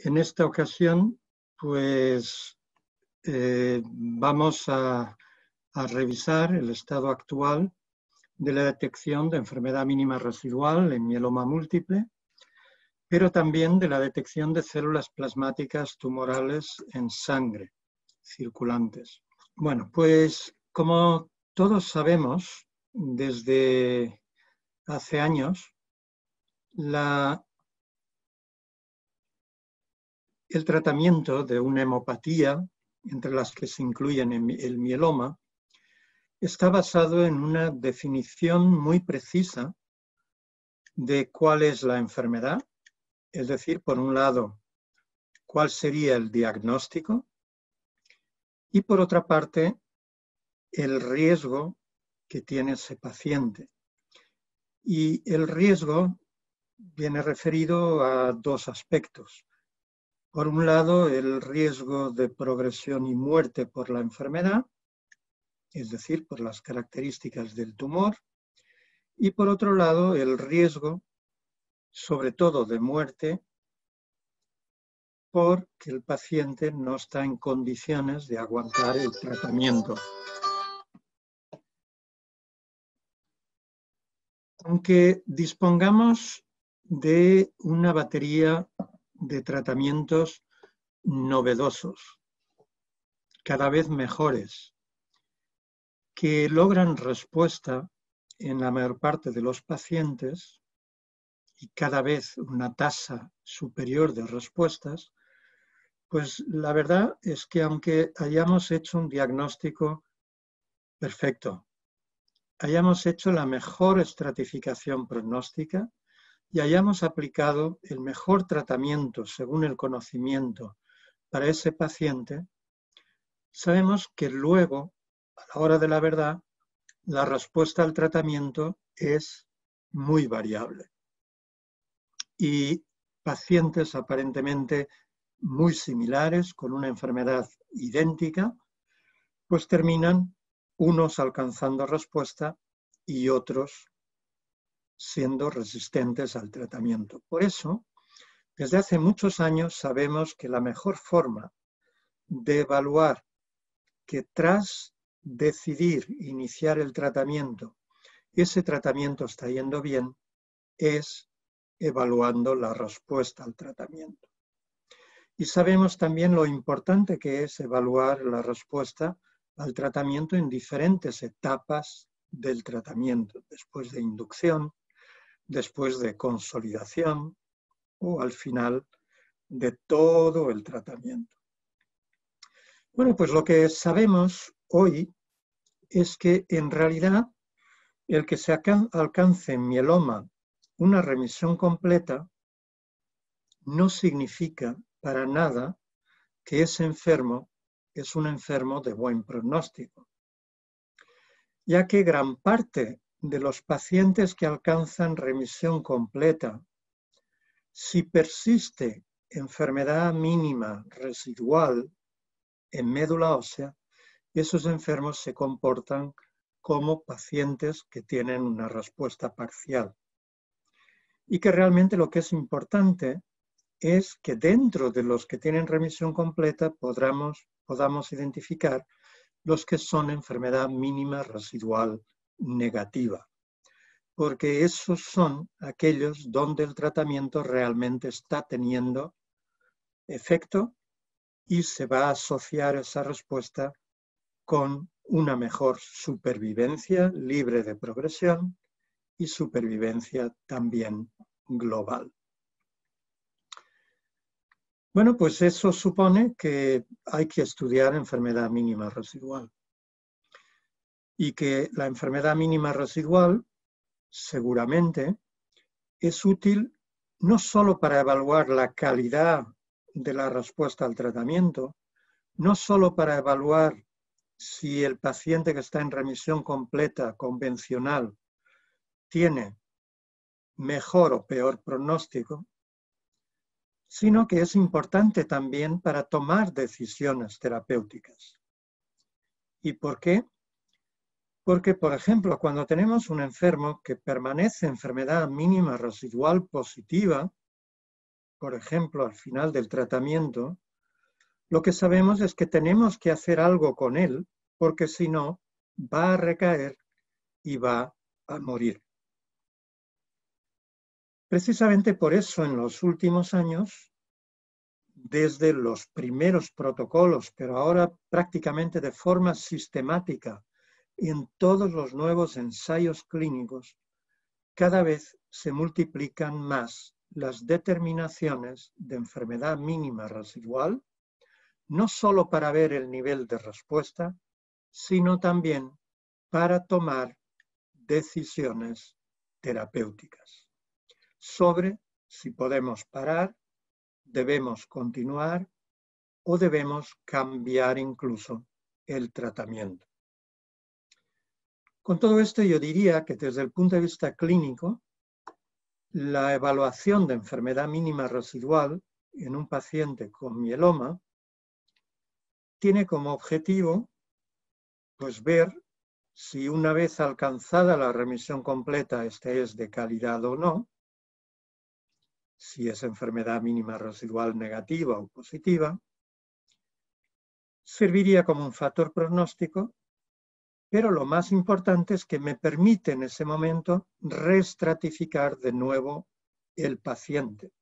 En esta ocasión, pues vamos a revisar el estado actual de la detección de enfermedad mínima residual en mieloma múltiple, pero también de la detección de células plasmáticas tumorales en sangre circulantes. Bueno, pues como todos sabemos, desde hace años, el tratamiento de una hemopatía, entre las que se incluyen el mieloma, está basado en una definición muy precisa de cuál es la enfermedad, es decir, por un lado, cuál sería el diagnóstico y por otra parte, el riesgo que tiene ese paciente. Y el riesgo viene referido a dos aspectos. Por un lado, el riesgo de progresión y muerte por la enfermedad, es decir, por las características del tumor, y por otro lado, el riesgo, sobre todo de muerte, porque el paciente no está en condiciones de aguantar el tratamiento. Aunque dispongamos de una batería de tratamientos novedosos, cada vez mejores, que logran respuesta en la mayor parte de los pacientes y cada vez una tasa superior de respuestas, pues la verdad es que aunque hayamos hecho un diagnóstico perfecto, hayamos hecho la mejor estratificación pronóstica y hayamos aplicado el mejor tratamiento según el conocimiento para ese paciente, sabemos que luego, a la hora de la verdad, la respuesta al tratamiento es muy variable. Y pacientes aparentemente muy similares, con una enfermedad idéntica, pues terminan unos alcanzando respuesta y otros siendo resistentes al tratamiento. Por eso, desde hace muchos años sabemos que la mejor forma de evaluar que tras decidir iniciar el tratamiento, ese tratamiento está yendo bien, es evaluando la respuesta al tratamiento. Y sabemos también lo importante que es evaluar la respuesta al tratamiento en diferentes etapas del tratamiento, después de inducción, después de consolidación o al final de todo el tratamiento. Bueno, pues lo que sabemos hoy es que en realidad el que se alcance en mieloma una remisión completa no significa para nada que ese enfermo es un enfermo de buen pronóstico, ya que gran parte de los pacientes que alcanzan remisión completa, si persiste enfermedad mínima residual en médula ósea, esos enfermos se comportan como pacientes que tienen una respuesta parcial. Y que realmente lo que es importante es que dentro de los que tienen remisión completa podamos identificar los que son enfermedad mínima residual negativa, porque esos son aquellos donde el tratamiento realmente está teniendo efecto y se va a asociar esa respuesta con una mejor supervivencia libre de progresión y supervivencia también global. Bueno, pues eso supone que hay que estudiar enfermedad mínima residual y que la enfermedad mínima residual seguramente es útil no solo para evaluar la calidad de la respuesta al tratamiento, no solo para evaluar si el paciente que está en remisión completa convencional tiene mejor o peor pronóstico, sino que es importante también para tomar decisiones terapéuticas. ¿Y por qué? Porque, por ejemplo, cuando tenemos un enfermo que permanece enfermedad mínima residual positiva, por ejemplo, al final del tratamiento, lo que sabemos es que tenemos que hacer algo con él, porque si no, va a recaer y va a morir. Precisamente por eso, en los últimos años, desde los primeros protocolos, pero ahora prácticamente de forma sistemática, en todos los nuevos ensayos clínicos, cada vez se multiplican más las determinaciones de enfermedad mínima residual, no solo para ver el nivel de respuesta, sino también para tomar decisiones terapéuticas sobre si podemos parar, debemos continuar o debemos cambiar incluso el tratamiento. Con todo esto yo diría que desde el punto de vista clínico, la evaluación de enfermedad mínima residual en un paciente con mieloma tiene como objetivo pues, ver si una vez alcanzada la remisión completa, este es de calidad o no, si es enfermedad mínima residual negativa o positiva, serviría como un factor pronóstico, pero lo más importante es que me permite en ese momento reestratificar de nuevo el paciente.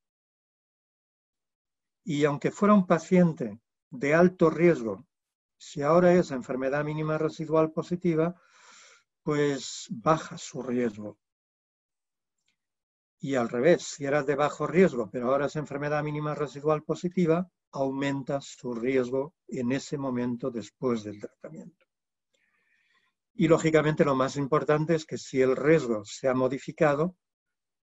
Y aunque fuera un paciente de alto riesgo, si ahora es enfermedad mínima residual positiva, pues baja su riesgo. Y al revés, si era de bajo riesgo, pero ahora es enfermedad mínima residual positiva, aumenta su riesgo en ese momento después del tratamiento. Y lógicamente lo más importante es que si el riesgo se ha modificado,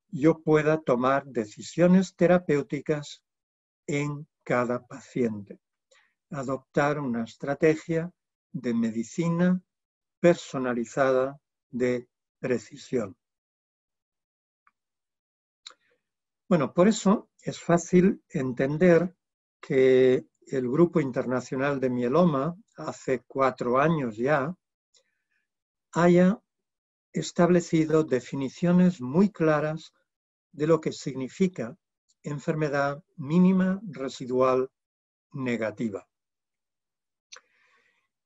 yo pueda tomar decisiones terapéuticas en cada paciente. Adoptar una estrategia de medicina personalizada de precisión. Bueno, por eso es fácil entender que el Grupo Internacional de Mieloma, hace 4 años ya, haya establecido definiciones muy claras de lo que significa enfermedad mínima residual negativa.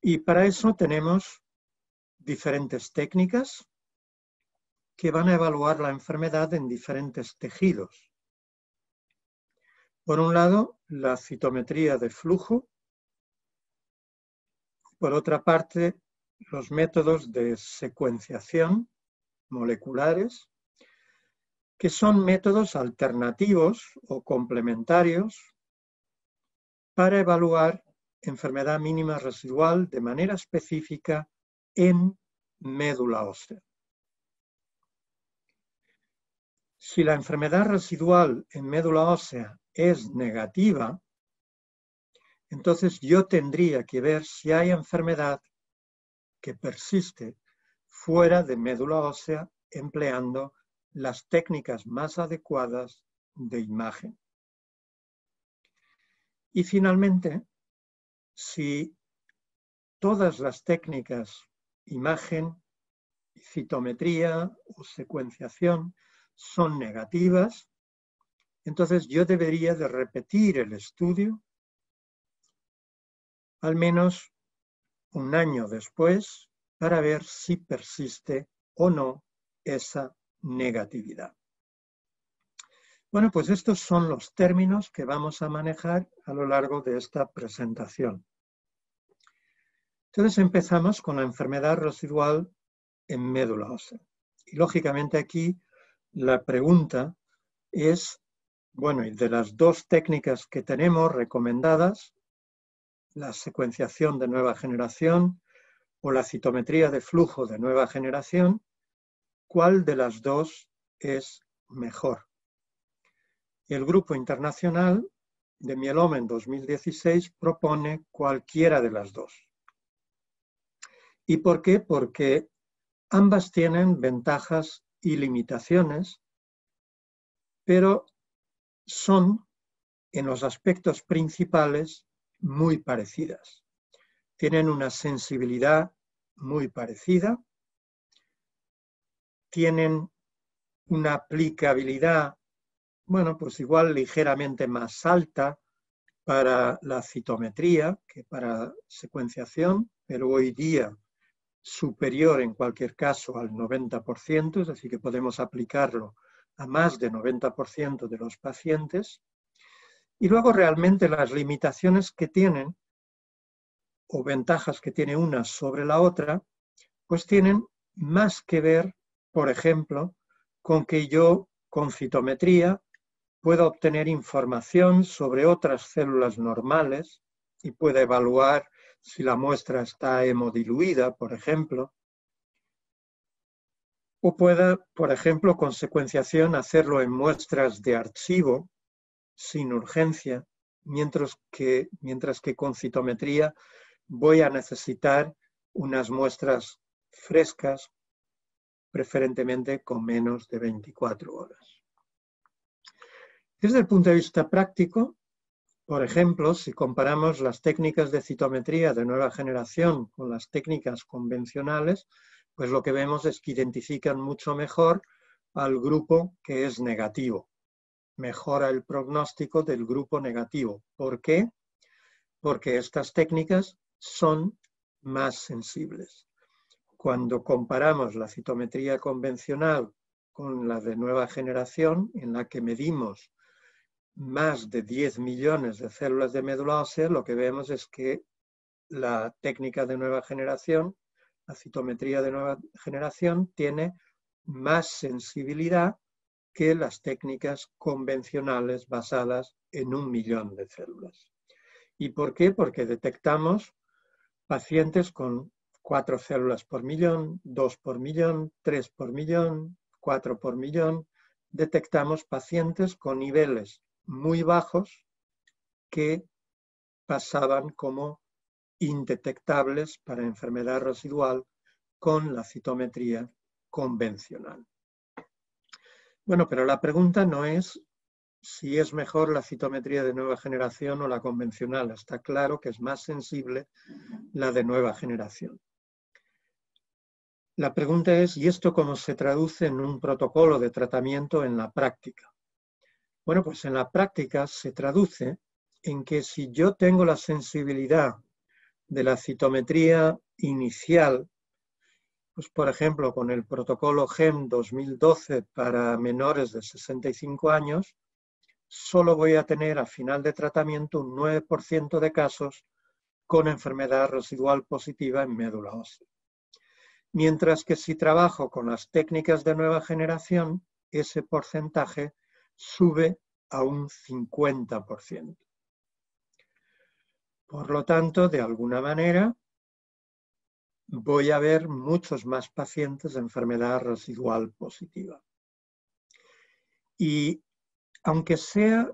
Y para eso tenemos diferentes técnicas que van a evaluar la enfermedad en diferentes tejidos. Por un lado, la citometría de flujo. Por otra parte, los métodos de secuenciación moleculares, que son métodos alternativos o complementarios para evaluar enfermedad mínima residual de manera específica en médula ósea. Si la enfermedad residual en médula ósea es negativa, entonces yo tendría que ver si hay enfermedad que persiste fuera de médula ósea empleando las técnicas más adecuadas de imagen. Y finalmente, si todas las técnicas, imagen, citometría o secuenciación, son negativas, entonces yo debería de repetir el estudio al menos un año después para ver si persiste o no esa negatividad. Bueno, pues estos son los términos que vamos a manejar a lo largo de esta presentación. Entonces empezamos con la enfermedad residual en médula ósea. Y lógicamente aquí la pregunta es, bueno, y de las 2 técnicas que tenemos recomendadas, la secuenciación de nueva generación o la citometría de flujo de nueva generación, ¿cuál de las 2 es mejor? El Grupo Internacional de Mieloma en 2016 propone cualquiera de las 2. ¿Y por qué? Porque ambas tienen ventajas y limitaciones, pero son en los aspectos principales muy parecidas. Tienen una sensibilidad muy parecida, tienen una aplicabilidad bueno, pues igual ligeramente más alta para la citometría que para secuenciación, pero hoy día superior en cualquier caso al 90%, es decir, que podemos aplicarlo a más de 90% de los pacientes. Y luego realmente las limitaciones que tienen o ventajas que tiene una sobre la otra, pues tienen más que ver, por ejemplo, con que yo con citometría puedo obtener información sobre otras células normales y puedo evaluar si la muestra está hemodiluida, por ejemplo, o pueda, por ejemplo, con secuenciación hacerlo en muestras de archivo sin urgencia, mientras que con citometría voy a necesitar unas muestras frescas, preferentemente con menos de 24 horas. Desde el punto de vista práctico, por ejemplo, si comparamos las técnicas de citometría de nueva generación con las técnicas convencionales, pues lo que vemos es que identifican mucho mejor al grupo que es negativo. Mejora el pronóstico del grupo negativo. ¿Por qué? Porque estas técnicas son más sensibles. Cuando comparamos la citometría convencional con la de nueva generación, en la que medimos más de 10 millones de células de médula ósea, lo que vemos es que la técnica de nueva generación, la citometría de nueva generación, tiene más sensibilidad que las técnicas convencionales basadas en 1 millón de células. ¿Y por qué? Porque detectamos pacientes con 4 células por millón, 2 por millón, 3 por millón, 4 por millón. Detectamos pacientes con niveles muy bajos que pasaban como indetectables para enfermedad residual con la citometría convencional. Bueno, pero la pregunta no es si es mejor la citometría de nueva generación o la convencional. Está claro que es más sensible la de nueva generación. La pregunta es, ¿y esto cómo se traduce en un protocolo de tratamiento en la práctica? Bueno, pues en la práctica se traduce en que si yo tengo la sensibilidad de la citometría inicial, pues por ejemplo con el protocolo GEM 2012 para menores de 65 años, solo voy a tener a final de tratamiento un 9% de casos con enfermedad residual positiva en médula ósea. Mientras que si trabajo con las técnicas de nueva generación, ese porcentaje sube a un 50%. Por lo tanto, de alguna manera, voy a ver muchos más pacientes de enfermedad residual positiva. Y aunque sea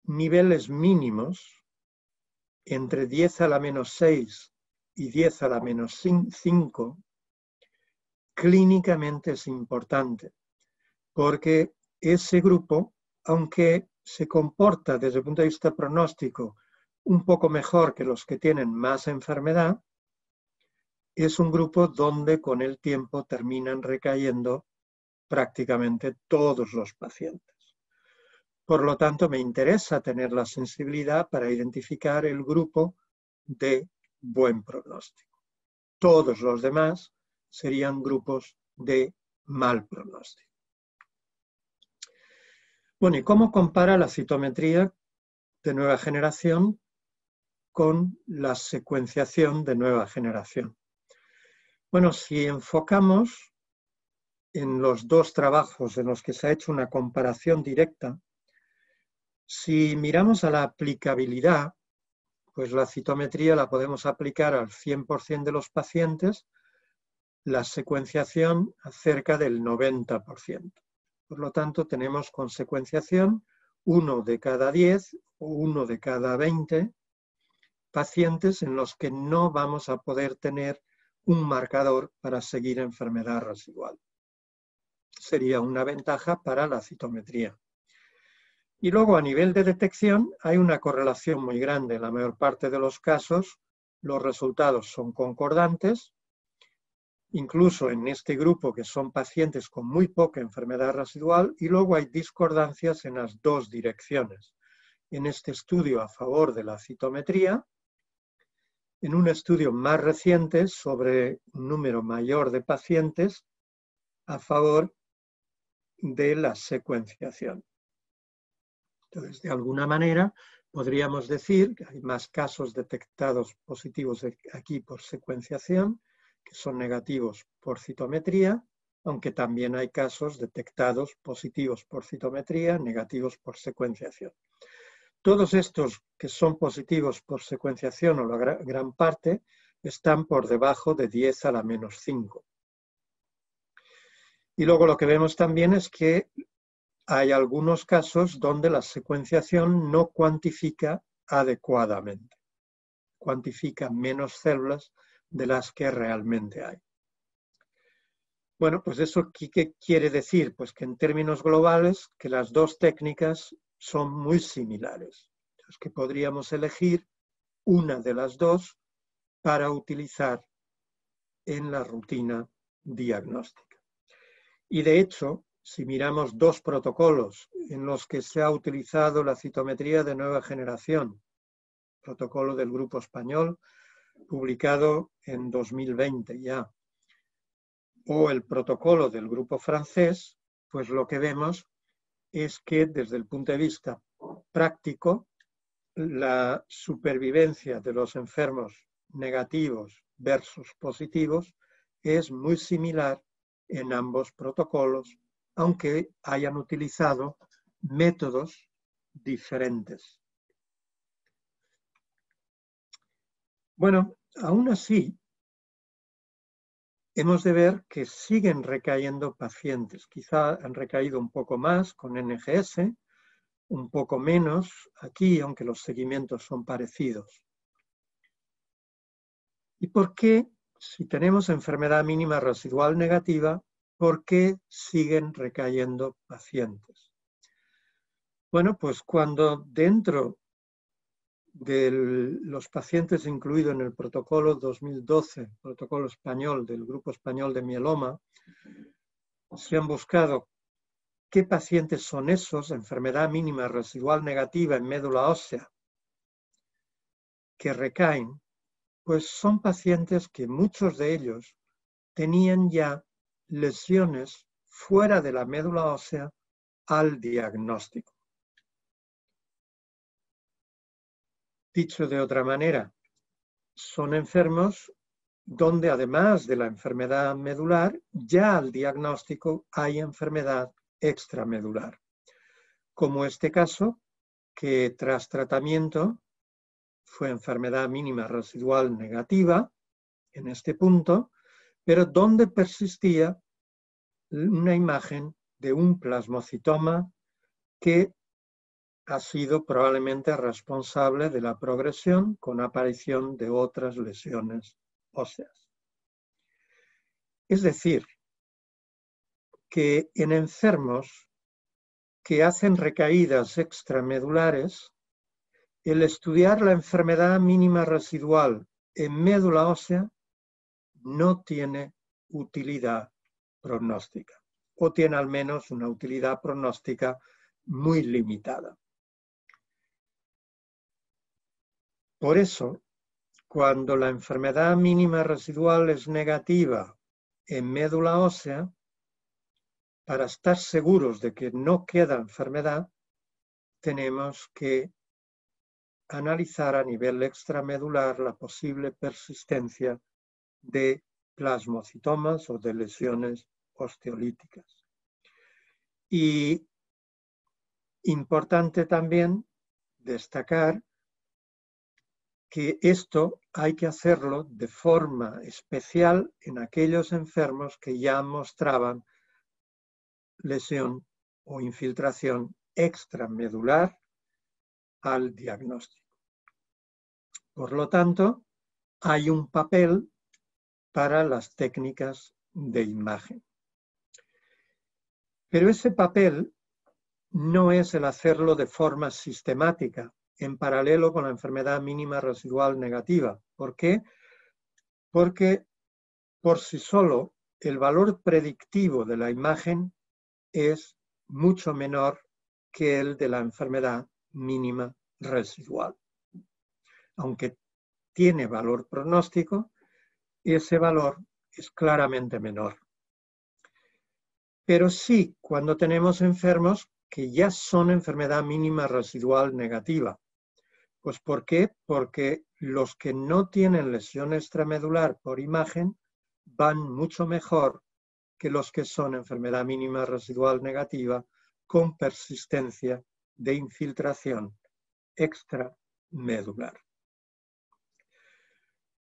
niveles mínimos, entre 10 a la menos 6 y 10 a la menos 5, clínicamente es importante, porque ese grupo, aunque se comporta desde el punto de vista pronóstico un poco mejor que los que tienen más enfermedad, es un grupo donde con el tiempo terminan recayendo prácticamente todos los pacientes. Por lo tanto, me interesa tener la sensibilidad para identificar el grupo de buen pronóstico. Todos los demás serían grupos de mal pronóstico. Bueno, ¿y cómo compara la citometría de nueva generación con la secuenciación de nueva generación? Bueno, si enfocamos en los dos trabajos en los que se ha hecho una comparación directa, si miramos a la aplicabilidad, pues la citometría la podemos aplicar al 100% de los pacientes, la secuenciación a cerca del 90%. Por lo tanto, tenemos con secuenciación 1 de cada 10 o 1 de cada 20 pacientes en los que no vamos a poder tener un marcador para seguir enfermedad residual. Sería una ventaja para la citometría. Y luego a nivel de detección hay una correlación muy grande. En la mayor parte de los casos los resultados son concordantes incluso en este grupo que son pacientes con muy poca enfermedad residual, y luego hay discordancias en las dos direcciones. En este estudio a favor de la citometría, en un estudio más reciente sobre un número mayor de pacientes a favor de la secuenciación. Entonces, de alguna manera, podríamos decir que hay más casos detectados positivos aquí por secuenciación, que son negativos por citometría, aunque también hay casos detectados positivos por citometría, negativos por secuenciación. Todos estos que son positivos por secuenciación, o la gran parte, están por debajo de 10 a la menos 5. Y luego lo que vemos también es que hay algunos casos donde la secuenciación no cuantifica adecuadamente, cuantifica menos células de las que realmente hay. Bueno, pues eso ¿qué quiere decir? Pues que en términos globales que las dos técnicas son muy similares. Entonces, que podríamos elegir una de las dos para utilizar en la rutina diagnóstica. Y de hecho, si miramos dos protocolos en los que se ha utilizado la citometría de nueva generación, protocolo del Grupo Español, publicado en 2020 ya, o el protocolo del Grupo Francés, pues lo que vemos es que desde el punto de vista práctico, la supervivencia de los enfermos negativos versus positivos es muy similar en ambos protocolos, aunque hayan utilizado métodos diferentes. Bueno, aún así, hemos de ver que siguen recayendo pacientes. Quizá han recaído un poco más con NGS, un poco menos aquí, aunque los seguimientos son parecidos. ¿Y por qué, si tenemos enfermedad mínima residual negativa, por qué siguen recayendo pacientes? Bueno, pues cuando dentro de los pacientes incluidos en el protocolo 2012, protocolo español del Grupo Español de Mieloma, se han buscado qué pacientes son esos, enfermedad mínima residual negativa en médula ósea, que recaen, pues son pacientes que muchos de ellos tenían ya lesiones fuera de la médula ósea al diagnóstico. Dicho de otra manera, son enfermos donde además de la enfermedad medular, ya al diagnóstico hay enfermedad extramedular, como este caso, que tras tratamiento fue enfermedad mínima residual negativa en este punto, pero donde persistía una imagen de un plasmocitoma que ha sido probablemente responsable de la progresión con aparición de otras lesiones óseas. Es decir, que en enfermos que hacen recaídas extramedulares, el estudiar la enfermedad mínima residual en médula ósea no tiene utilidad prognóstica, o tiene al menos una utilidad prognóstica muy limitada. Por eso, cuando la enfermedad mínima residual es negativa en médula ósea, para estar seguros de que no queda enfermedad, tenemos que analizar a nivel extramedular la posible persistencia de plasmocitomas o de lesiones osteolíticas. Y importante también destacar que esto hay que hacerlo de forma especial en aquellos enfermos que ya mostraban lesión o infiltración extramedular al diagnóstico. Por lo tanto, hay un papel para las técnicas de imagen. Pero ese papel no es el hacerlo de forma sistemática, en paralelo con la enfermedad mínima residual negativa. ¿Por qué? Porque por sí solo, el valor predictivo de la imagen es mucho menor que el de la enfermedad mínima residual. Aunque tiene valor pronóstico, ese valor es claramente menor. Pero sí cuando tenemos enfermos que ya son enfermedad mínima residual negativa. Pues ¿por qué? Porque los que no tienen lesión extramedular por imagen van mucho mejor que los que son enfermedad mínima residual negativa con persistencia de infiltración extramedular.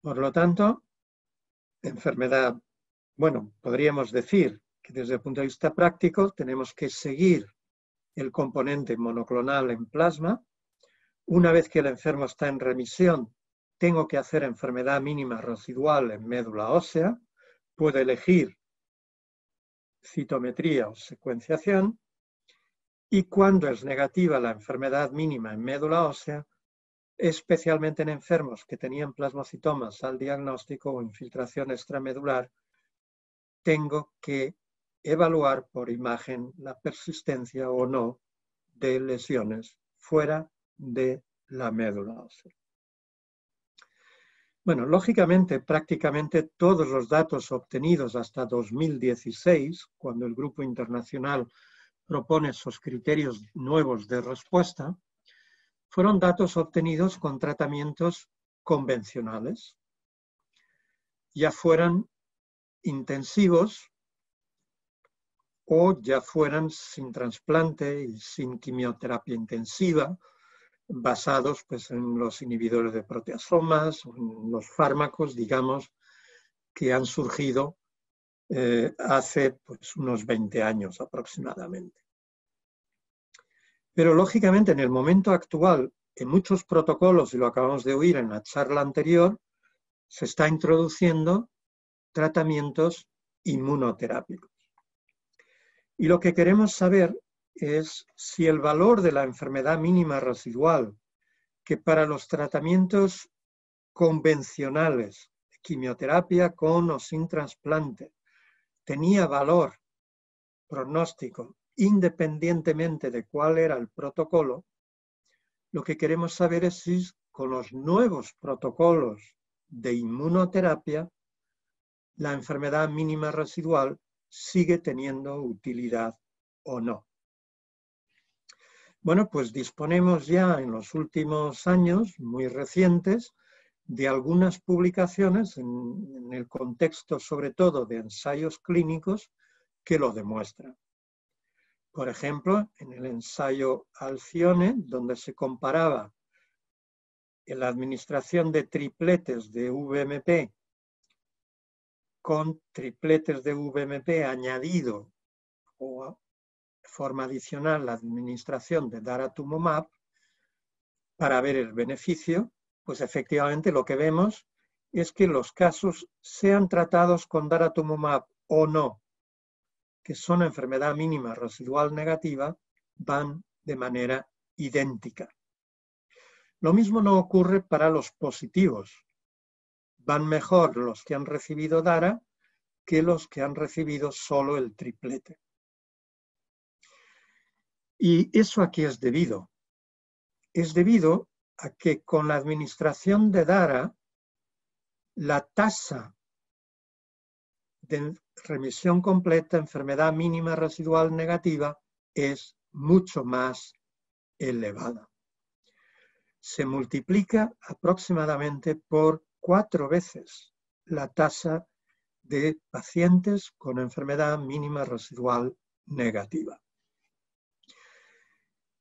Por lo tanto, enfermedad, bueno, podríamos decir que desde el punto de vista práctico tenemos que seguir el componente monoclonal en plasma. Una vez que el enfermo está en remisión, tengo que hacer enfermedad mínima residual en médula ósea, puedo elegir citometría o secuenciación, y cuando es negativa la enfermedad mínima en médula ósea, especialmente en enfermos que tenían plasmocitomas al diagnóstico o infiltración extramedular, tengo que evaluar por imagen la persistencia o no de lesiones fuera de la médula ósea. Bueno, lógicamente, prácticamente todos los datos obtenidos hasta 2016, cuando el grupo internacional propone sus criterios nuevos de respuesta, fueron datos obtenidos con tratamientos convencionales, ya fueran intensivos o ya fueran sin trasplante y sin quimioterapia intensiva, basados pues, en los inhibidores de proteasomas, o en los fármacos, digamos, que han surgido hace pues, unos 20 años aproximadamente. Pero lógicamente en el momento actual, en muchos protocolos, y lo acabamos de oír en la charla anterior, se está introduciendo tratamientos inmunoterápicos. Y lo que queremos saber es si el valor de la enfermedad mínima residual, que para los tratamientos convencionales, quimioterapia con o sin trasplante, tenía valor pronóstico independientemente de cuál era el protocolo, lo que queremos saber es si con los nuevos protocolos de inmunoterapia la enfermedad mínima residual sigue teniendo utilidad o no. Bueno, pues disponemos ya en los últimos años, muy recientes, de algunas publicaciones en el contexto sobre todo de ensayos clínicos que lo demuestran. Por ejemplo, en el ensayo Alcione, donde se comparaba la administración de tripletes de VMP con tripletes de VMP añadido o de forma adicional la administración de daratumumab para ver el beneficio, pues efectivamente lo que vemos es que los casos, sean tratados con daratumumab o no, que son enfermedad mínima residual negativa, van de manera idéntica. Lo mismo no ocurre para los positivos. Van mejor los que han recibido DARA que los que han recibido solo el triplete. ¿Y eso a qué es debido? Es debido a que con la administración de DARA, la tasa de remisión completa, enfermedad mínima residual negativa, es mucho más elevada. Se multiplica aproximadamente por 4 veces la tasa de pacientes con enfermedad mínima residual negativa.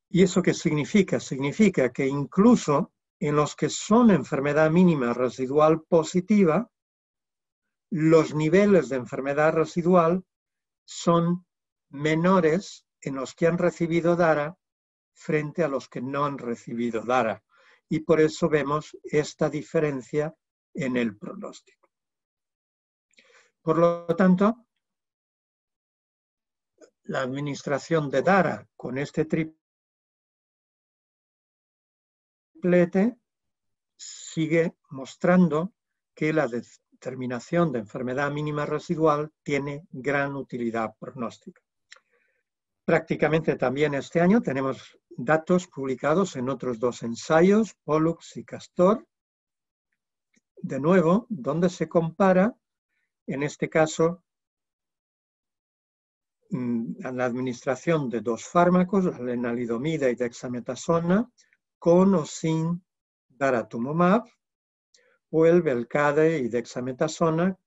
¿Y eso qué significa? Significa que incluso en los que son enfermedad mínima residual positiva, los niveles de enfermedad residual son menores en los que han recibido DARA frente a los que no han recibido DARA. Y por eso vemos esta diferencia en el pronóstico. Por lo tanto, la administración de DARA con este triplete sigue mostrando que la determinación de enfermedad mínima residual tiene gran utilidad pronóstica. Prácticamente también este año tenemos datos publicados en otros 2 ensayos, Pollux y Castor, de nuevo, donde se compara, en este caso, la administración de 2 fármacos, la lenalidomida y dexametasona, con o sin daratumumab, o el Velcade y dexametasona,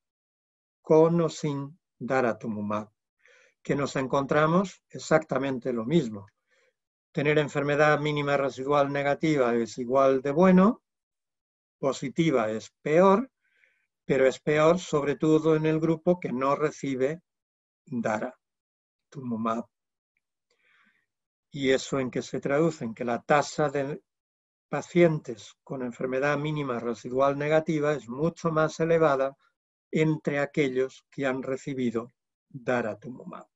con o sin daratumumab, que nos encontramos exactamente lo mismo. Tener enfermedad mínima residual negativa es igual de bueno, positiva es peor, pero es peor sobre todo en el grupo que no recibe daratumumab. ¿Y eso en qué se traduce? En que la tasa de pacientes con enfermedad mínima residual negativa es mucho más elevada entre aquellos que han recibido daratumumab.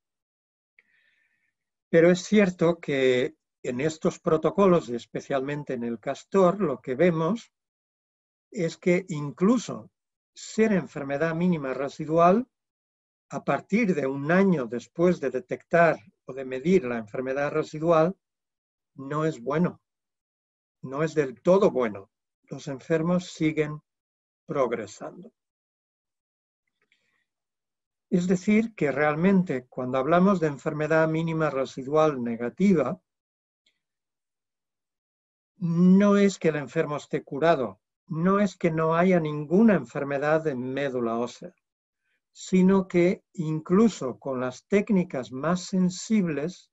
Pero es cierto que en estos protocolos, y especialmente en el Castor, lo que vemos es que incluso ser enfermedad mínima residual, a partir de 1 año después de detectar o de medir la enfermedad residual, no es bueno, no es del todo bueno. Los enfermos siguen progresando. Es decir, que realmente cuando hablamos de enfermedad mínima residual negativa, no es que el enfermo esté curado, no es que no haya ninguna enfermedad de médula ósea, sino que incluso con las técnicas más sensibles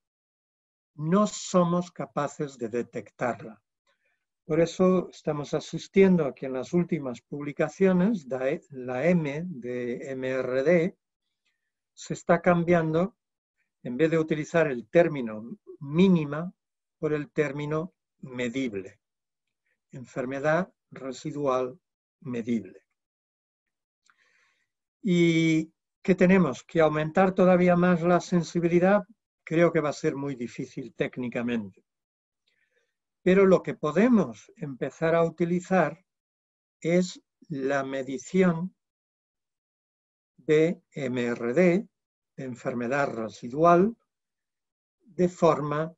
no somos capaces de detectarla. Por eso estamos asistiendo aquí en las últimas publicaciones, la M de MRD se está cambiando, en vez de utilizar el término mínima, por el término medible. Enfermedad residual medible. ¿Y qué tenemos? ¿Que aumentar todavía más la sensibilidad? Creo que va a ser muy difícil técnicamente. Pero lo que podemos empezar a utilizar es la medición de MRD, de enfermedad residual, de forma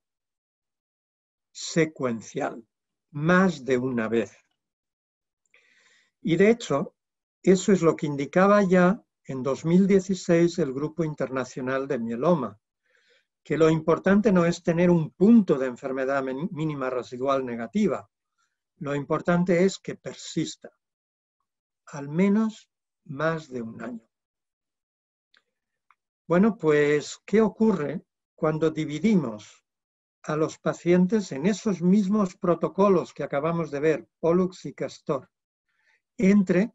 secuencial, más de una vez. Y de hecho, eso es lo que indicaba ya en 2016 el Grupo Internacional de Mieloma, que lo importante no es tener un punto de enfermedad mínima residual negativa, lo importante es que persista, al menos más de 1 año. Bueno, pues, ¿qué ocurre cuando dividimos a los pacientes en esos mismos protocolos que acabamos de ver, Pollux y Castor, entre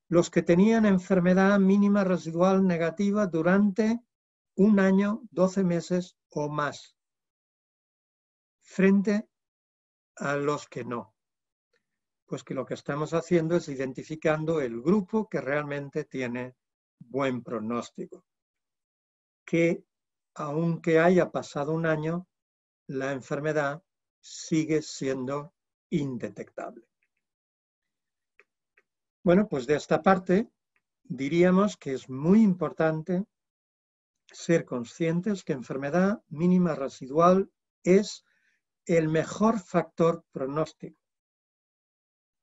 los que tenían enfermedad mínima residual negativa durante 1 año, 12 meses o más, frente a los que no? Pues que lo que estamos haciendo es identificando el grupo que realmente tiene buen pronóstico, que aunque haya pasado 1 año, la enfermedad sigue siendo indetectable. Bueno, pues de esta parte diríamos que es muy importante ser conscientes que enfermedad mínima residual es el mejor factor pronóstico.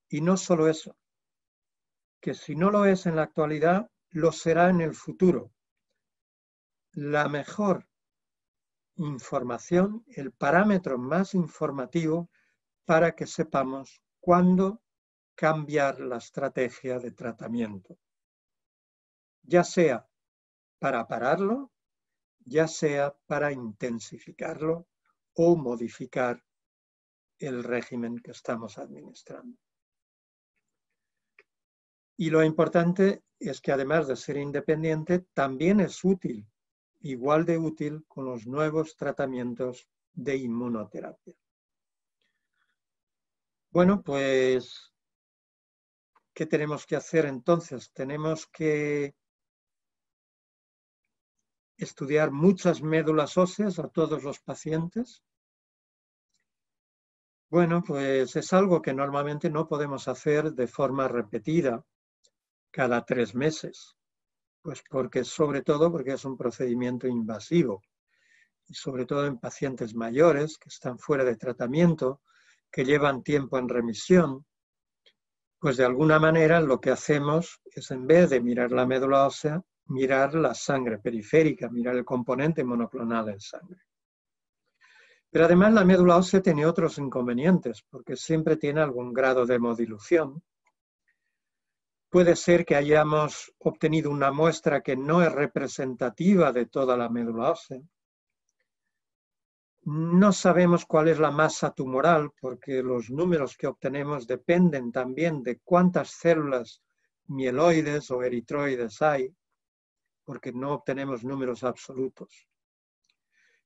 Y no solo eso, que si no lo es en la actualidad, lo será en el futuro. La mejor información, el parámetro más informativo para que sepamos cuándo cambiar la estrategia de tratamiento, ya sea para pararlo, ya sea para intensificarlo o modificar el régimen que estamos administrando. Y lo importante es que además de ser independiente, también es útil, igual de útil con los nuevos tratamientos de inmunoterapia. Bueno, pues, ¿qué tenemos que hacer entonces? Tenemos que estudiar muchas médulas óseas a todos los pacientes. Bueno, pues es algo que normalmente no podemos hacer de forma repetida, cada 3 meses. Pues sobre todo porque es un procedimiento invasivo y sobre todo en pacientes mayores que están fuera de tratamiento, que llevan tiempo en remisión, pues de alguna manera lo que hacemos es, en vez de mirar la médula ósea, mirar la sangre periférica, mirar el componente monoclonal en sangre. Pero además la médula ósea tiene otros inconvenientes, porque siempre tiene algún grado de hemodilución. Puede ser que hayamos obtenido una muestra que no es representativa de toda la médula ósea. No sabemos cuál es la masa tumoral, porque los números que obtenemos dependen también de cuántas células mieloides o eritroides hay, porque no obtenemos números absolutos.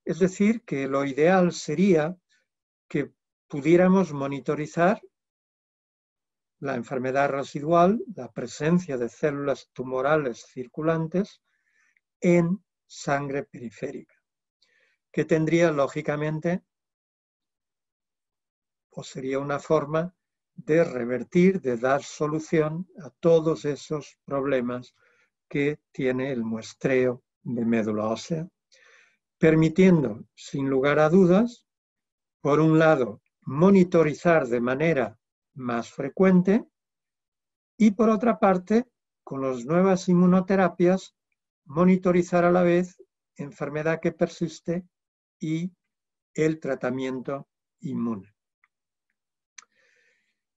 Es decir, que lo ideal sería que pudiéramos monitorizar la enfermedad residual, la presencia de células tumorales circulantes en sangre periférica, que tendría lógicamente, o sería una forma de revertir, de dar solución a todos esos problemas que tiene el muestreo de médula ósea, permitiendo, sin lugar a dudas, por un lado, monitorizar de manera más frecuente y, por otra parte, con las nuevas inmunoterapias, monitorizar a la vez enfermedad que persiste y el tratamiento inmune.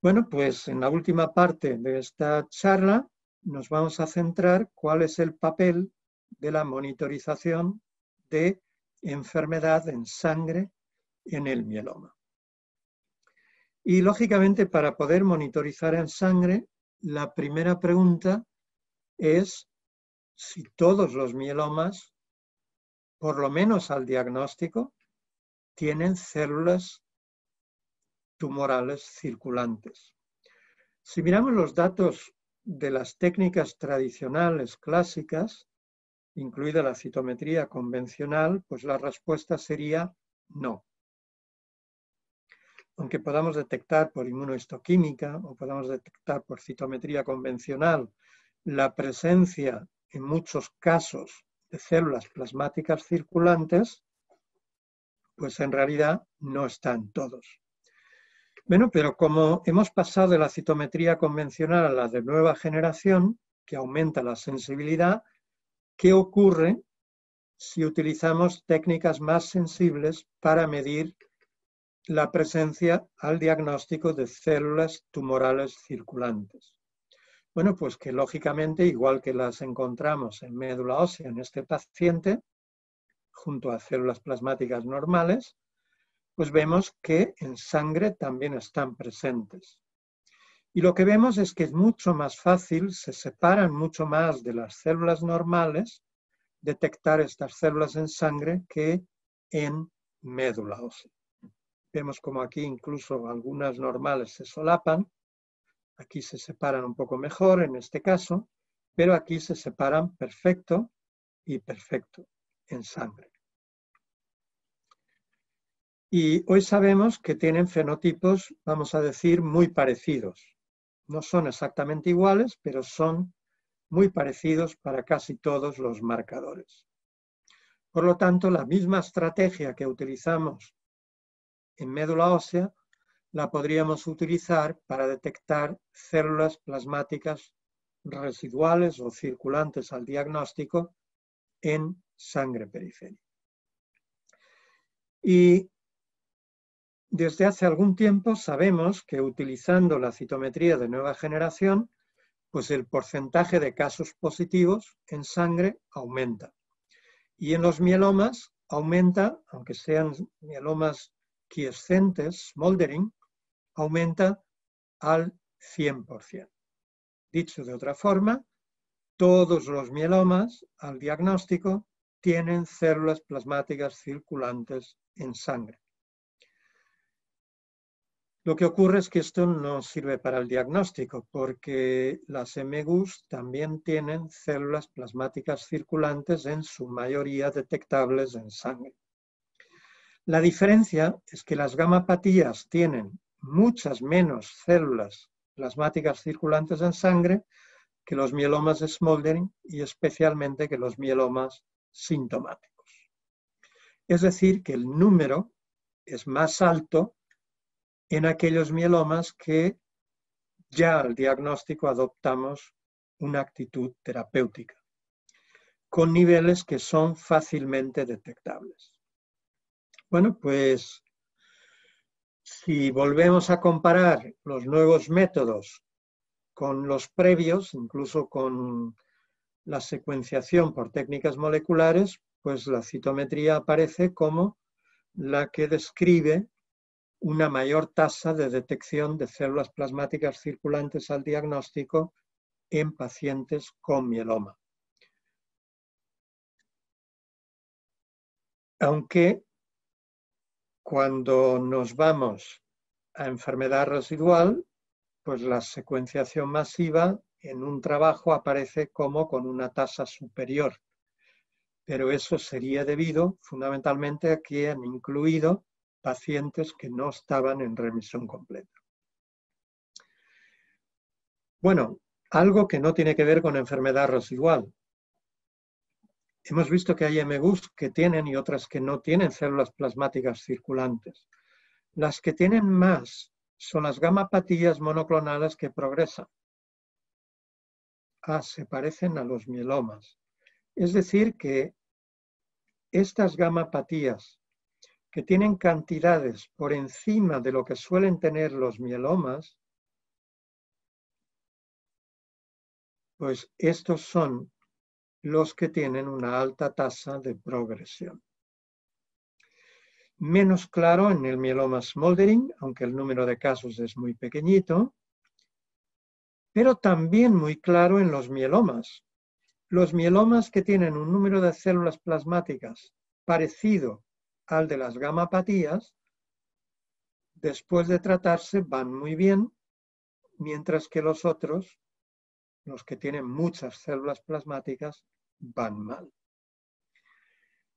Bueno, pues en la última parte de esta charla nos vamos a centrar cuál es el papel de la monitorización de enfermedad en sangre en el mieloma. Y lógicamente, para poder monitorizar en sangre, la primera pregunta es si todos los mielomas, por lo menos al diagnóstico, tienen células tumorales circulantes. Si miramos los datos de las técnicas tradicionales clásicas, incluida la citometría convencional, pues la respuesta sería no. Aunque podamos detectar por inmunohistoquímica o podamos detectar por citometría convencional la presencia en muchos casos de células plasmáticas circulantes, pues en realidad no están todos. Bueno, pero como hemos pasado de la citometría convencional a la de nueva generación, que aumenta la sensibilidad, ¿qué ocurre si utilizamos técnicas más sensibles para medir la presencia al diagnóstico de células tumorales circulantes? Bueno, pues que lógicamente, igual que las encontramos en médula ósea en este paciente, junto a células plasmáticas normales, pues vemos que en sangre también están presentes. Y lo que vemos es que es mucho más fácil, se separan mucho más de las células normales, detectar estas células en sangre que en médula ósea. Vemos como aquí incluso algunas normales se solapan, aquí se separan un poco mejor en este caso, pero aquí se separan perfecto y perfecto en sangre. Y hoy sabemos que tienen fenotipos, vamos a decir, muy parecidos. No son exactamente iguales, pero son muy parecidos para casi todos los marcadores. Por lo tanto, la misma estrategia que utilizamos en médula ósea la podríamos utilizar para detectar células plasmáticas residuales o circulantes al diagnóstico en sangre periférica. Y desde hace algún tiempo sabemos que utilizando la citometría de nueva generación, pues el porcentaje de casos positivos en sangre aumenta. Y en los mielomas aumenta, aunque sean mielomas quiescentes, smoldering, aumenta al 100%. Dicho de otra forma, todos los mielomas al diagnóstico tienen células plasmáticas circulantes en sangre. Lo que ocurre es que esto no sirve para el diagnóstico porque las MGUS también tienen células plasmáticas circulantes, en su mayoría detectables en sangre. La diferencia es que las gamapatías tienen muchas menos células plasmáticas circulantes en sangre, que los mielomas smoldering y especialmente que los mielomas sintomáticos. Es decir, que el número es más alto en aquellos mielomas que ya al diagnóstico adoptamos una actitud terapéutica, con niveles que son fácilmente detectables. Bueno, pues si volvemos a comparar los nuevos métodos con los previos, incluso con la secuenciación por técnicas moleculares, pues la citometría aparece como la que describe una mayor tasa de detección de células plasmáticas circulantes al diagnóstico en pacientes con mieloma. Aunque cuando nos vamos a enfermedad residual, pues la secuenciación masiva en un trabajo aparece como con una tasa superior. Pero eso sería debido fundamentalmente a que han incluido pacientes que no estaban en remisión completa. Bueno, algo que no tiene que ver con enfermedad residual. Hemos visto que hay MGUS que tienen y otras que no tienen células plasmáticas circulantes. Las que tienen más son las gamapatías monoclonales que progresan. Se parecen a los mielomas. Es decir, que estas gamapatías que tienen cantidades por encima de lo que suelen tener los mielomas, pues estos son los que tienen una alta tasa de progresión. Menos claro en el mieloma smoldering, aunque el número de casos es muy pequeñito, pero también muy claro en los mielomas. Los mielomas que tienen un número de células plasmáticas parecido al de las gamapatías, después de tratarse van muy bien, mientras que los otros, los que tienen muchas células plasmáticas, van mal.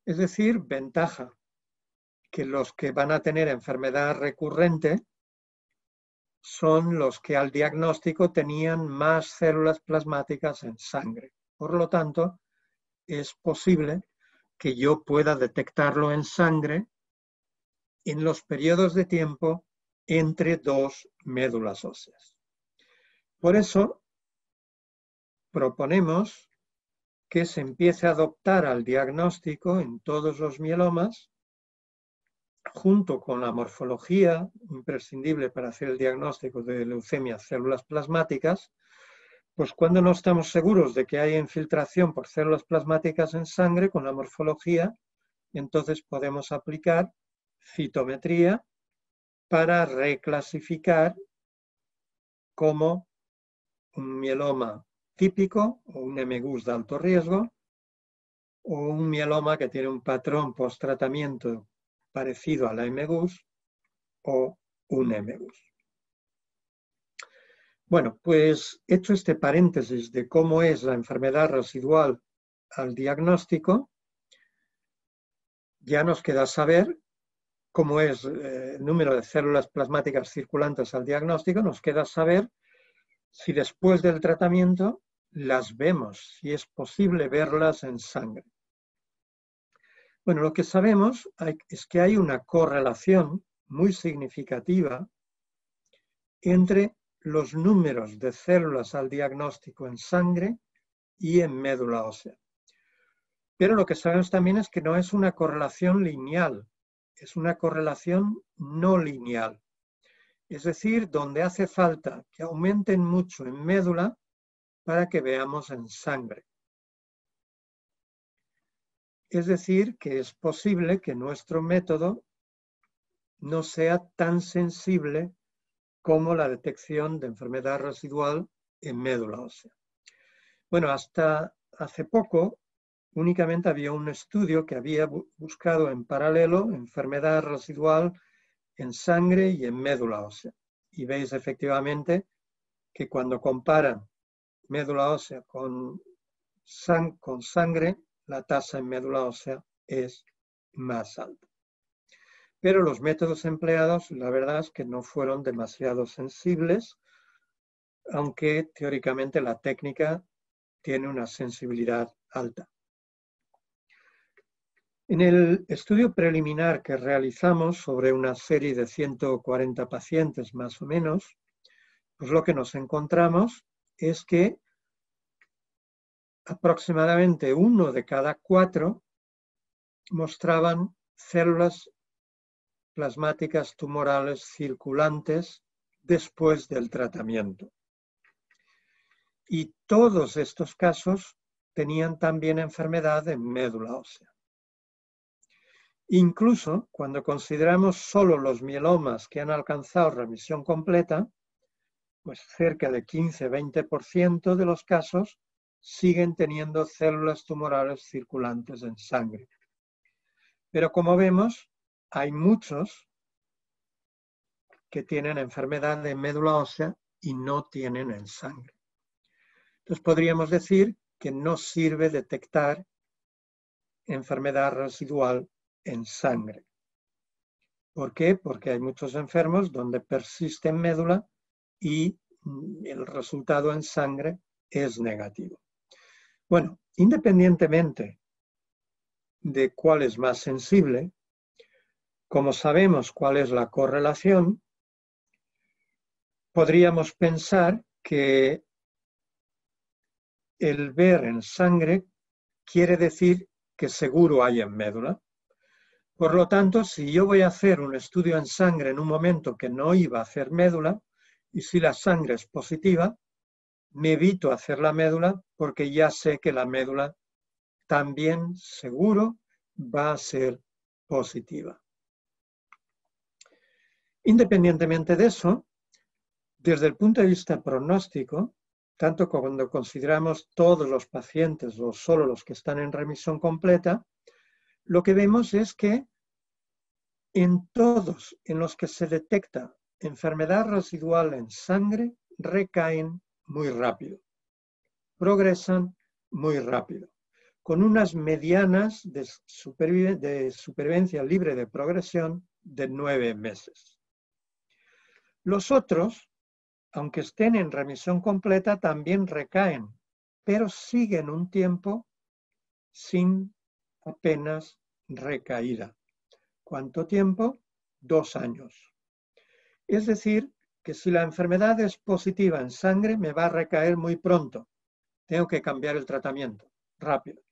Es decir, ventaja, que los que van a tener enfermedad recurrente son los que al diagnóstico tenían más células plasmáticas en sangre. Por lo tanto, es posible que yo pueda detectarlo en sangre en los periodos de tiempo entre dos médulas óseas. Por eso, proponemos que se empiece a adoptar al diagnóstico en todos los mielomas, junto con la morfología imprescindible para hacer el diagnóstico de leucemia células plasmáticas, pues cuando no estamos seguros de que hay infiltración por células plasmáticas en sangre con la morfología, entonces podemos aplicar citometría para reclasificar como un mieloma típico o un MGUS de alto riesgo o un mieloma que tiene un patrón post-tratamiento parecido a la MGUS o un MGUS. Bueno, pues hecho este paréntesis de cómo es la enfermedad residual al diagnóstico, ya nos queda saber cómo es el número de células plasmáticas circulantes al diagnóstico, nos queda saber si después del tratamiento las vemos, si es posible verlas en sangre. Bueno, lo que sabemos es que hay una correlación muy significativa entre los números de células al diagnóstico en sangre y en médula ósea. Pero lo que sabemos también es que no es una correlación lineal, es una correlación no lineal. Es decir, donde hace falta que aumenten mucho en médula para que veamos en sangre. Es decir, que es posible que nuestro método no sea tan sensible como la detección de enfermedad residual en médula ósea. Bueno, hasta hace poco únicamente había un estudio que había buscado en paralelo enfermedad residual en sangre y en médula ósea. Y veis efectivamente que cuando comparan médula ósea con sangre, la tasa en médula ósea es más alta. Pero los métodos empleados, la verdad es que no fueron demasiado sensibles aunque teóricamente la técnica tiene una sensibilidad alta. En el estudio preliminar que realizamos sobre una serie de 140 pacientes más o menos, pues lo que nos encontramos es que aproximadamente 1 de cada 4 mostraban células plasmáticas tumorales circulantes después del tratamiento. Y todos estos casos tenían también enfermedad de médula ósea. Incluso cuando consideramos solo los mielomas que han alcanzado remisión completa, pues cerca de 15-20% de los casos siguen teniendo células tumorales circulantes en sangre. Pero como vemos, hay muchos que tienen enfermedad de médula ósea y no tienen en sangre. Entonces podríamos decir que no sirve detectar enfermedad residual en sangre. ¿Por qué? Porque hay muchos enfermos donde persiste en médula y el resultado en sangre es negativo. Bueno, independientemente de cuál es más sensible, como sabemos cuál es la correlación, podríamos pensar que el ver en sangre quiere decir que seguro hay en médula. Por lo tanto, si yo voy a hacer un estudio en sangre en un momento que no iba a hacer médula, y si la sangre es positiva, me evito hacer la médula porque ya sé que la médula también seguro va a ser positiva. Independientemente de eso, desde el punto de vista pronóstico, tanto cuando consideramos todos los pacientes o solo los que están en remisión completa, lo que vemos es que en todos en los que se detecta enfermedad residual en sangre, recaen muy rápido, progresan muy rápido, con unas medianas de supervivencia libre de progresión de 9 meses. Los otros, aunque estén en remisión completa, también recaen, pero siguen un tiempo sin apenas recaída. ¿Cuánto tiempo? 2 años. Es decir, que si la enfermedad es positiva en sangre, me va a recaer muy pronto. Tengo que cambiar el tratamiento rápido.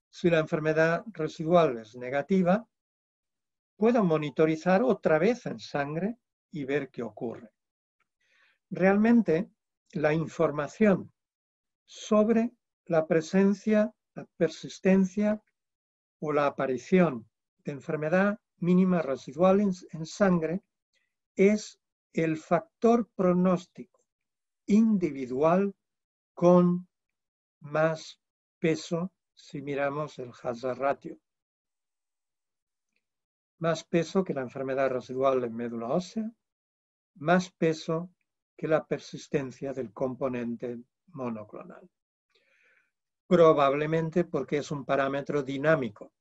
Si la enfermedad residual es negativa, puedo monitorizar otra vez en sangre y ver qué ocurre. Realmente, la información sobre la presencia, la persistencia o la aparición de enfermedad mínima residual en sangre es el factor pronóstico individual con más peso si miramos el hazard ratio. Más peso que la enfermedad residual en médula ósea, más peso que la persistencia del componente monoclonal. Probablemente porque es un parámetro dinámico.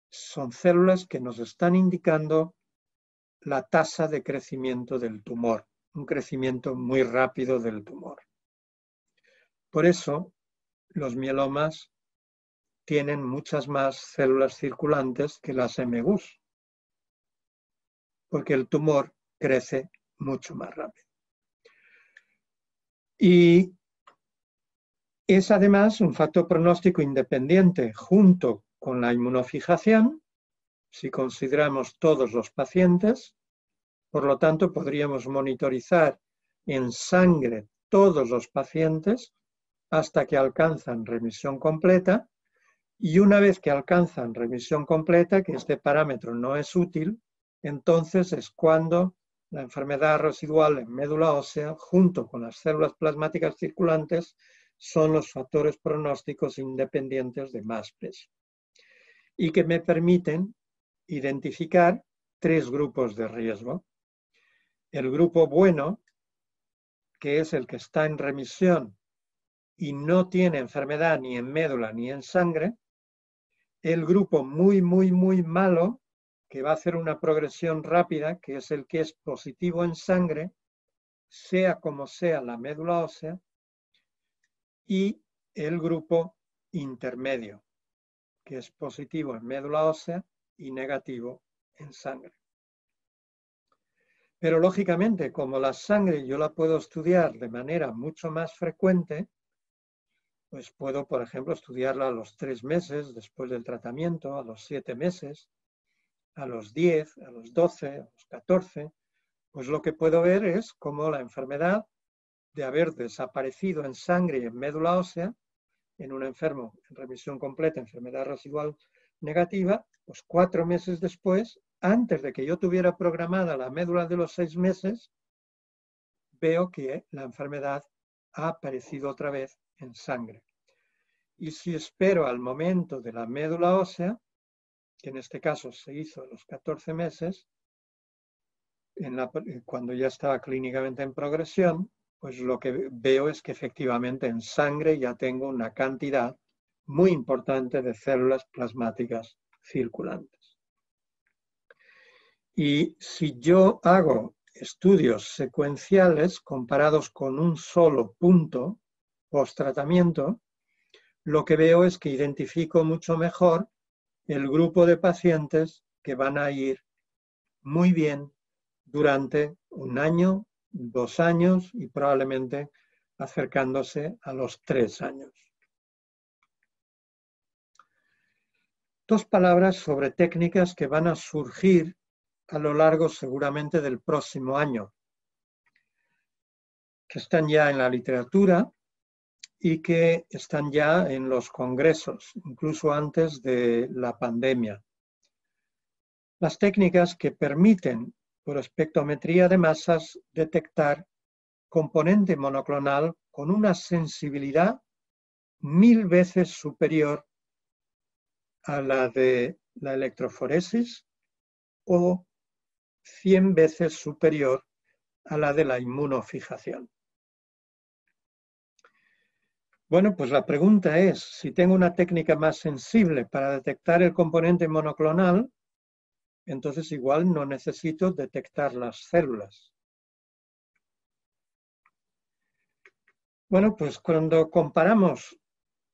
Son células que nos están indicando la tasa de crecimiento del tumor, un crecimiento muy rápido del tumor. Por eso, los mielomas tienen muchas más células circulantes que las MGUS, porque el tumor crece mucho más rápido. Y es además un factor pronóstico independiente junto con la inmunofijación, si consideramos todos los pacientes. Por lo tanto, podríamos monitorizar en sangre todos los pacientes hasta que alcanzan remisión completa, y una vez que alcanzan remisión completa, que este parámetro no es útil, entonces es cuando la enfermedad residual en médula ósea, junto con las células plasmáticas circulantes, son los factores pronósticos independientes de más peso y que me permiten identificar 3 grupos de riesgo. El grupo bueno, que es el que está en remisión y no tiene enfermedad ni en médula ni en sangre. El grupo muy malo, que va a hacer una progresión rápida, que es el que es positivo en sangre sea como sea la médula ósea, y el grupo intermedio, que es positivo en médula ósea y negativo en sangre. Pero lógicamente, como la sangre yo la puedo estudiar de manera mucho más frecuente, pues puedo, por ejemplo, estudiarla a los 3 meses después del tratamiento, a los 7 meses, a los 10, a los 12, a los 14. Pues lo que puedo ver es cómo la enfermedad, de haber desaparecido en sangre y en médula ósea, en un enfermo en remisión completa, enfermedad residual negativa, pues 4 meses después, antes de que yo tuviera programada la médula de los 6 meses, veo que la enfermedad ha aparecido otra vez en sangre. Y si espero al momento de la médula ósea, que en este caso se hizo a los 14 meses, cuando ya estaba clínicamente en progresión, pues lo que veo es que efectivamente en sangre ya tengo una cantidad muy importante de células plasmáticas circulantes. Y si yo hago estudios secuenciales comparados con un solo punto post-tratamiento, lo que veo es que identifico mucho mejor el grupo de pacientes que van a ir muy bien durante 1 año, 2 años y probablemente acercándose a los 3 años. 2 palabras sobre técnicas que van a surgir a lo largo seguramente del próximo año, que están ya en la literatura y que están ya en los congresos, incluso antes de la pandemia. Las técnicas que permiten, por espectrometría de masas, detectar componente monoclonal con una sensibilidad 1000 veces superior a la de la electroforesis o 100 veces superior a la de la inmunofijación. Bueno, pues la pregunta es, si tengo una técnica más sensible para detectar el componente monoclonal, entonces igual no necesito detectar las células. Bueno, pues cuando comparamos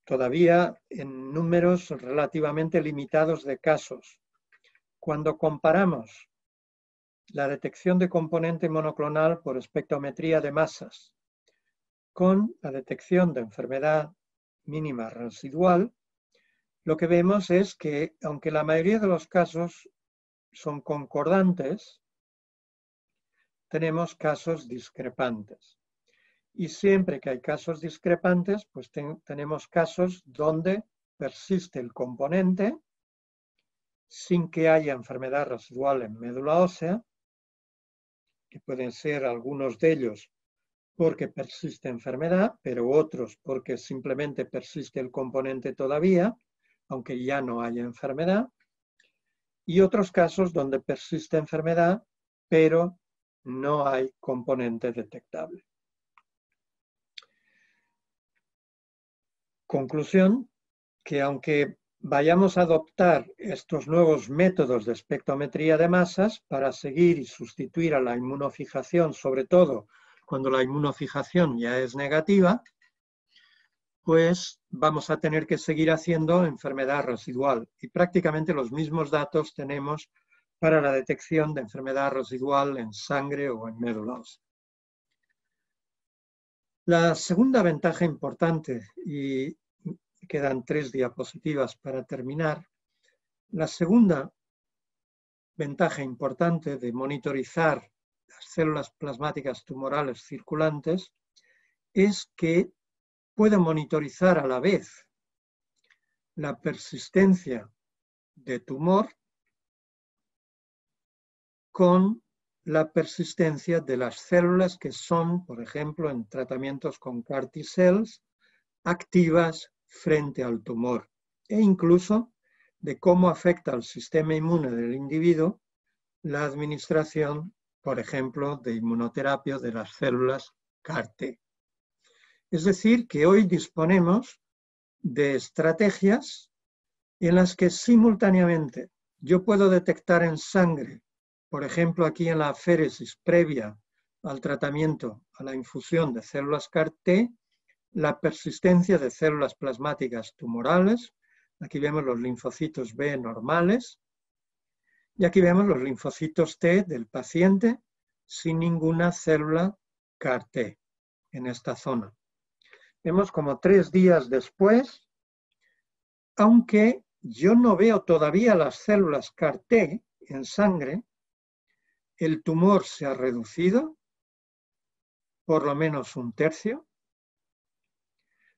todavía en números relativamente limitados de casos, cuando comparamos la detección de componente monoclonal por espectrometría de masas con la detección de enfermedad mínima residual, lo que vemos es que, aunque la mayoría de los casos son concordantes, tenemos casos discrepantes. Y siempre que hay casos discrepantes, pues tenemos casos donde persiste el componente sin que haya enfermedad residual en médula ósea, que pueden ser algunos de ellos porque persiste enfermedad, pero otros porque simplemente persiste el componente todavía, aunque ya no haya enfermedad, y otros casos donde persiste enfermedad, pero no hay componente detectable. Conclusión, que aunque vayamos a adoptar estos nuevos métodos de espectrometría de masas para seguir y sustituir a la inmunofijación, sobre todo cuando la inmunofijación ya es negativa, pues vamos a tener que seguir haciendo enfermedad residual. Y prácticamente los mismos datos tenemos para la detección de enfermedad residual en sangre o en médula ósea. La segunda ventaja importante, y quedan 3 diapositivas para terminar, la segunda ventaja importante de monitorizar las células plasmáticas tumorales circulantes es que puedo monitorizar a la vez la persistencia de tumor con la persistencia de las células que son, por ejemplo, en tratamientos con CAR T-cells, activas frente al tumor, e incluso de cómo afecta al sistema inmune del individuo la administración, por ejemplo, de inmunoterapia de las células CAR-T. Es decir, que hoy disponemos de estrategias en las que simultáneamente yo puedo detectar en sangre, por ejemplo, aquí en la aféresis previa al tratamiento, a la infusión de células CAR-T, la persistencia de células plasmáticas tumorales. Aquí vemos los linfocitos B normales y aquí vemos los linfocitos T del paciente sin ninguna célula CAR-T en esta zona. Vemos como 3 días después, aunque yo no veo todavía las células CAR-T en sangre, el tumor se ha reducido por lo menos 1/3.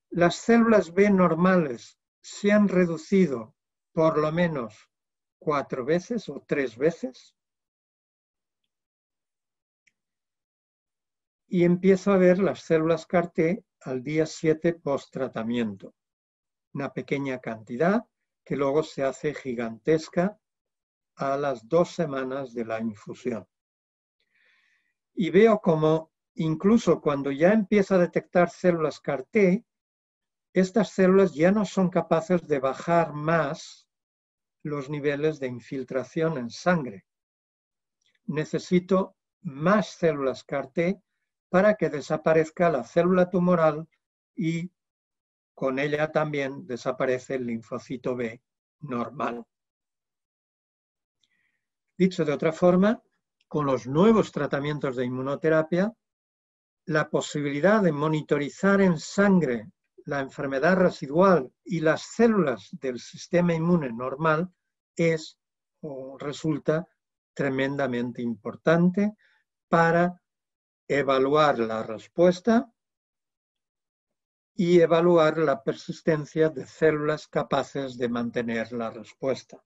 Las células B normales se han reducido por lo menos 4 veces o 3 veces. Y empiezo a ver las células CAR-T al día 7 post-tratamiento. Una pequeña cantidad que luego se hace gigantesca a las 2 semanas de la infusión. Y veo como incluso cuando ya empieza a detectar células CAR-T, estas células ya no son capaces de bajar más los niveles de infiltración en sangre. Necesito más células CAR-T para que desaparezca la célula tumoral y con ella también desaparece el linfocito B normal. Dicho de otra forma, con los nuevos tratamientos de inmunoterapia, la posibilidad de monitorizar en sangre la enfermedad residual y las células del sistema inmune normal es o resulta tremendamente importante para evaluar la respuesta y evaluar la persistencia de células capaces de mantener la respuesta.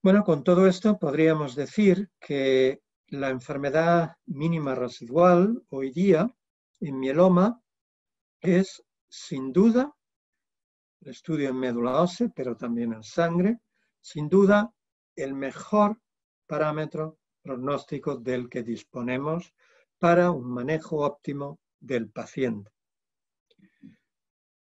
Bueno, con todo esto podríamos decir que la enfermedad mínima residual hoy día en mieloma es sin duda, el estudio en médula ósea, pero también en sangre, sin duda el mejor parámetro pronóstico del que disponemos para un manejo óptimo del paciente.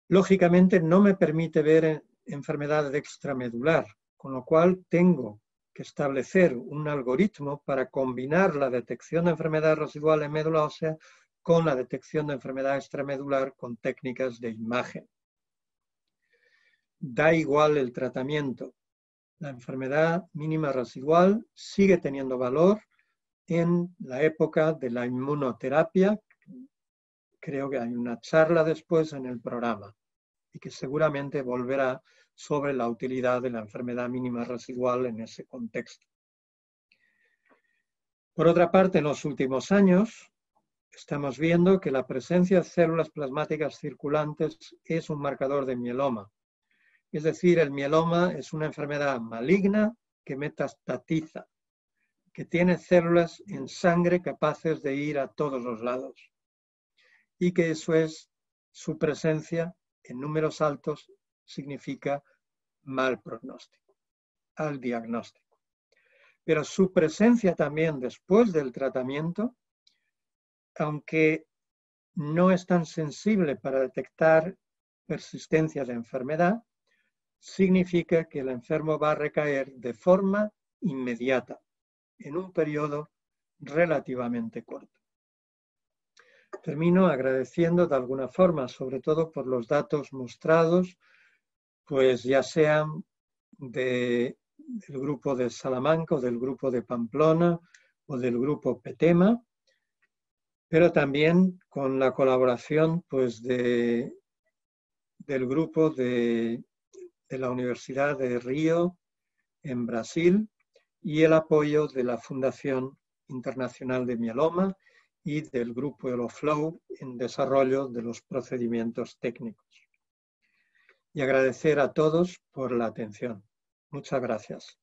Lógicamente no me permite ver enfermedad extramedular, con lo cual tengo que establecer un algoritmo para combinar la detección de enfermedad residual en médula ósea con la detección de enfermedad extramedular con técnicas de imagen. Da igual el tratamiento. La enfermedad mínima residual sigue teniendo valor en la época de la inmunoterapia. Creo que hay una charla después en el programa y que seguramente volverá sobre la utilidad de la enfermedad mínima residual en ese contexto. Por otra parte, en los últimos años estamos viendo que la presencia de células plasmáticas circulantes es un marcador de mieloma. Es decir, el mieloma es una enfermedad maligna que metastatiza, que tiene células en sangre capaces de ir a todos los lados y que eso es su presencia en números altos significa mal pronóstico al diagnóstico. Pero su presencia también después del tratamiento, aunque no es tan sensible para detectar persistencia de enfermedad, significa que el enfermo va a recaer de forma inmediata, en un periodo relativamente corto. Termino agradeciendo de alguna forma, sobre todo por los datos mostrados, pues ya sean del grupo de Salamanca o del grupo de Pamplona o del grupo PETEMA, pero también con la colaboración pues, del grupo de la Universidad de Río en Brasil y el apoyo de la Fundación Internacional de Mieloma y del grupo EuroFlow en desarrollo de los procedimientos técnicos. Y agradecer a todos por la atención. Muchas gracias.